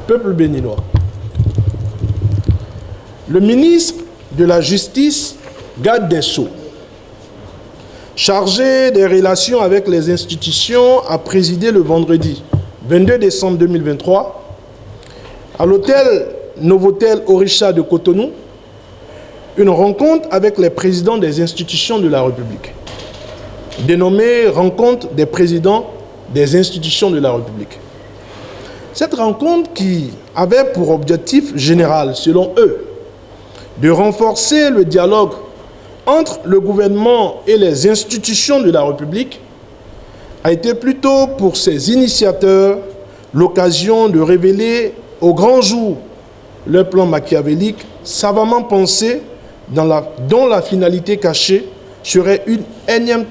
peuple béninois. Le ministre de la Justice, garde des Sceaux, chargé des relations avec les institutions, a présidé le vendredi 22 décembre 2023 à l'hôtel Novotel Orisha de Cotonou une rencontre avec les présidents des institutions de la République, dénommée Rencontre des présidents des institutions de la République. Cette rencontre qui avait pour objectif général, selon eux, de renforcer le dialogue entre le gouvernement et les institutions de la République, a été plutôt pour ses initiateurs l'occasion de révéler au grand jour leur plan machiavélique savamment pensé dont la finalité cachée serait une énième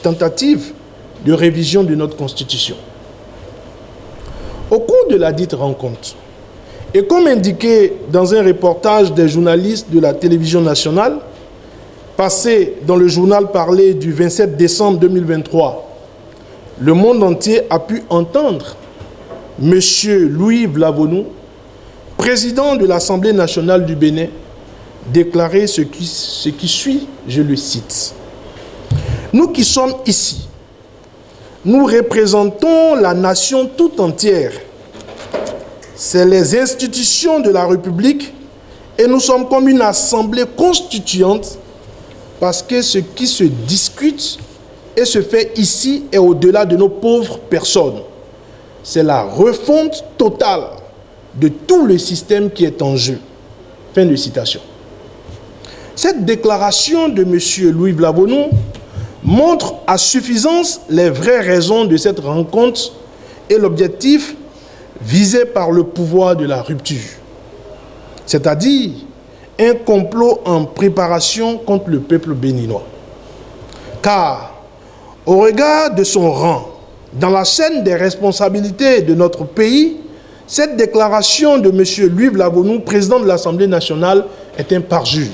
tentative de révision de notre Constitution. Au cours de la dite rencontre, et comme indiqué dans un reportage des journalistes de la télévision nationale, passé dans le journal parlé du 27 décembre 2023, le monde entier a pu entendre M. Louis Vlavonou, président de l'Assemblée nationale du Bénin, déclarer ce qui suit, je le cite. « Nous qui sommes ici, nous représentons la nation tout entière. C'est les institutions de la République et nous sommes comme une assemblée constituante parce que ce qui se discute et se fait ici est au-delà de nos pauvres personnes. C'est la refonte totale de tout le système qui est en jeu. » Fin de citation. Cette déclaration de M. Louis Vlavonou montre à suffisance les vraies raisons de cette rencontre et l'objectif visé par le pouvoir de la rupture, c'est-à-dire un complot en préparation contre le peuple béninois. Car, au regard de son rang dans la chaîne des responsabilités de notre pays, cette déclaration de M. Louis Vlavonou, président de l'Assemblée nationale, est un parjure.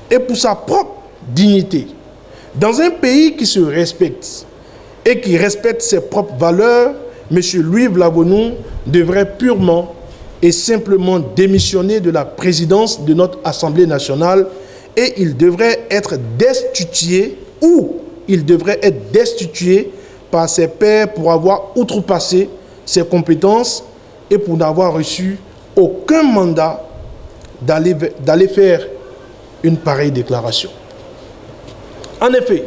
Et pour sa propre dignité, dans un pays qui se respecte et qui respecte ses propres valeurs, M. Louis Vlavonou devrait purement et simplement démissionner de la présidence de notre Assemblée nationale et il devrait être destitué par ses pairs pour avoir outrepassé ses compétences et pour n'avoir reçu aucun mandat d'aller faire une pareille déclaration. En effet,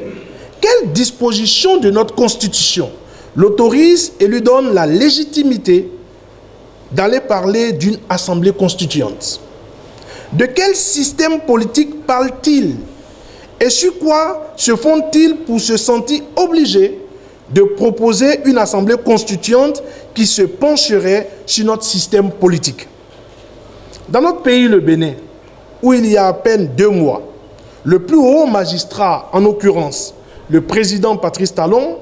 quelle disposition de notre Constitution l'autorise et lui donne la légitimité d'aller parler d'une assemblée constituante? De quel système politique parle-t-il? Et sur quoi se font-ils pour se sentir obligés de proposer une assemblée constituante qui se pencherait sur notre système politique? Dans notre pays, le Bénin, où il y a à peine 2 mois, le plus haut magistrat, en l'occurrence le président Patrice Talon,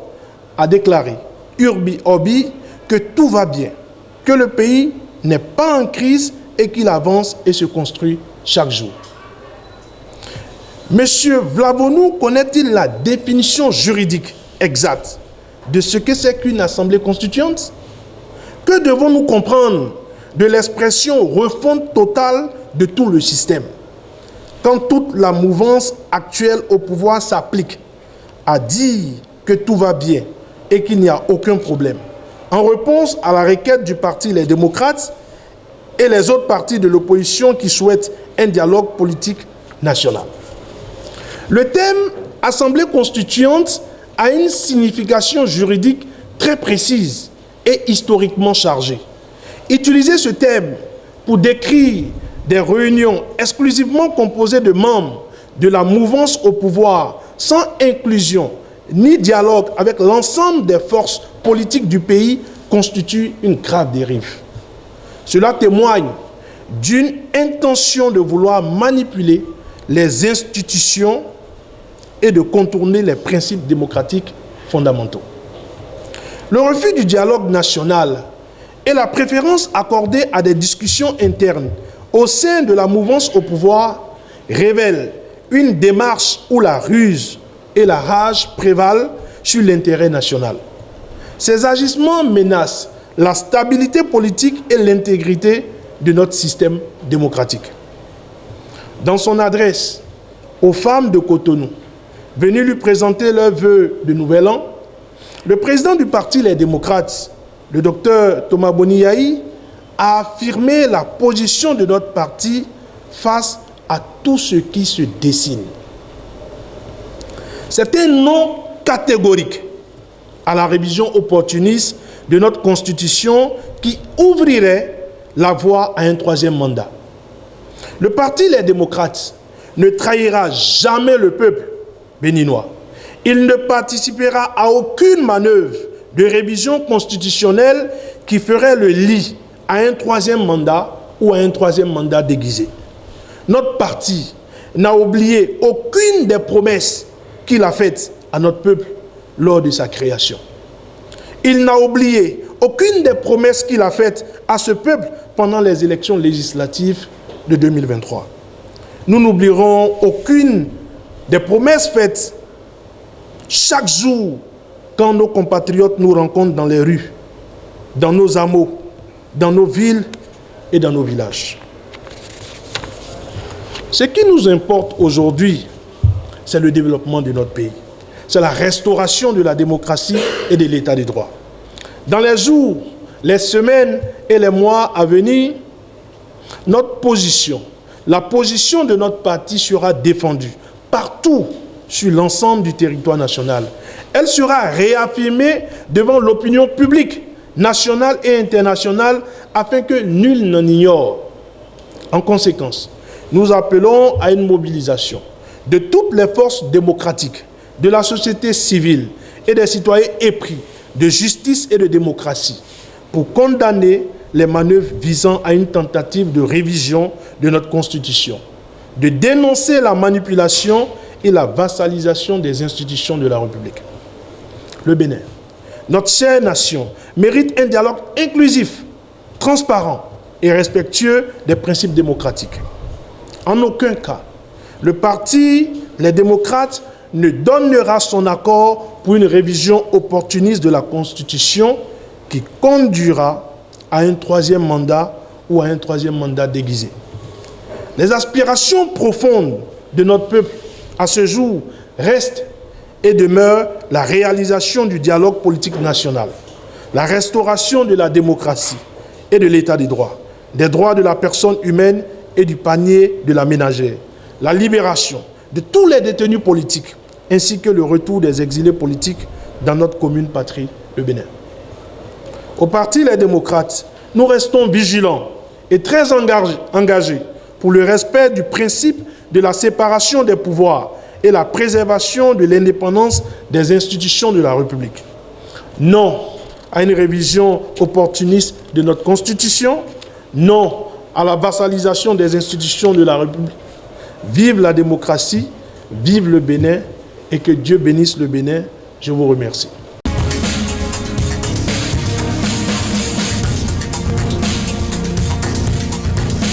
a déclaré, urbi orbi, que tout va bien, que le pays n'est pas en crise et qu'il avance et se construit chaque jour. Monsieur Vlavonou connaît-il la définition juridique exacte de ce que c'est qu'une assemblée constituante? Que devons-nous comprendre de l'expression refonte totale de tout le système, quand toute la mouvance actuelle au pouvoir s'applique à dire que tout va bien et qu'il n'y a aucun problème, en réponse à la requête du parti Les Démocrates et les autres partis de l'opposition qui souhaitent un dialogue politique national. Le thème « Assemblée constituante » a une signification juridique très précise et historiquement chargée. Utiliser ce thème pour décrire des réunions exclusivement composées de membres de la mouvance au pouvoir, sans inclusion ni dialogue avec l'ensemble des forces politiques du pays, constitue une grave dérive. Cela témoigne d'une intention de vouloir manipuler les institutions et de contourner les principes démocratiques fondamentaux. Le refus du dialogue national et la préférence accordée à des discussions internes au sein de la mouvance au pouvoir révèlent une démarche où la ruse et la rage prévalent sur l'intérêt national. Ces agissements menacent la stabilité politique et l'intégrité de notre système démocratique. Dans son adresse aux femmes de Cotonou, venues lui présenter leurs vœux de nouvel an, le président du parti Les Démocrates, le docteur Thomas Boni-Yahi, a affirmé la position de notre parti face à tout ce qui se dessine. C'est un non catégorique à la révision opportuniste de notre Constitution qui ouvrirait la voie à un troisième mandat. Le parti Les Démocrates ne trahira jamais le peuple béninois. Il ne participera à aucune manœuvre de révision constitutionnelle qui ferait le lit à un troisième mandat ou à un troisième mandat déguisé. Notre parti n'a oublié aucune des promesses qu'il a faites à notre peuple lors de sa création. Il n'a oublié aucune des promesses qu'il a faites à ce peuple pendant les élections législatives de 2023. Nous n'oublierons aucune des promesses faites chaque jour quand nos compatriotes nous rencontrent dans les rues, dans nos hameaux, dans nos villes et dans nos villages. Ce qui nous importe aujourd'hui, c'est le développement de notre pays. C'est la restauration de la démocratie et de l'état de droit. Dans les jours, les semaines et les mois à venir, notre position, la position de notre parti sera défendue partout sur l'ensemble du territoire national. Elle sera réaffirmée devant l'opinion publique nationale et internationale afin que nul n'en ignore. En conséquence, nous appelons à une mobilisation de toutes les forces démocratiques, de la société civile et des citoyens épris de justice et de démocratie pour condamner les manœuvres visant à une tentative de révision de notre Constitution, de dénoncer la manipulation et la vassalisation des institutions de la République. Le Bénin, notre chère nation, mérite un dialogue inclusif, transparent et respectueux des principes démocratiques. En aucun cas, le parti Les Démocrates ne donnera son accord pour une révision opportuniste de la Constitution qui conduira à un troisième mandat ou à un troisième mandat déguisé. Les aspirations profondes de notre peuple à ce jour restent et demeurent la réalisation du dialogue politique national, la restauration de la démocratie et de l'état des droits de la personne humaine et du panier de la ménagère, la libération de tous les détenus politiques, ainsi que le retour des exilés politiques dans notre commune patrie, le Bénin. Au parti Les Démocrates, nous restons vigilants et très engagés pour le respect du principe de la séparation des pouvoirs et la préservation de l'indépendance des institutions de la République. Non à une révision opportuniste de notre Constitution, non à la vassalisation des institutions de la République. Vive la démocratie, vive le Bénin et que Dieu bénisse le Bénin. Je vous remercie.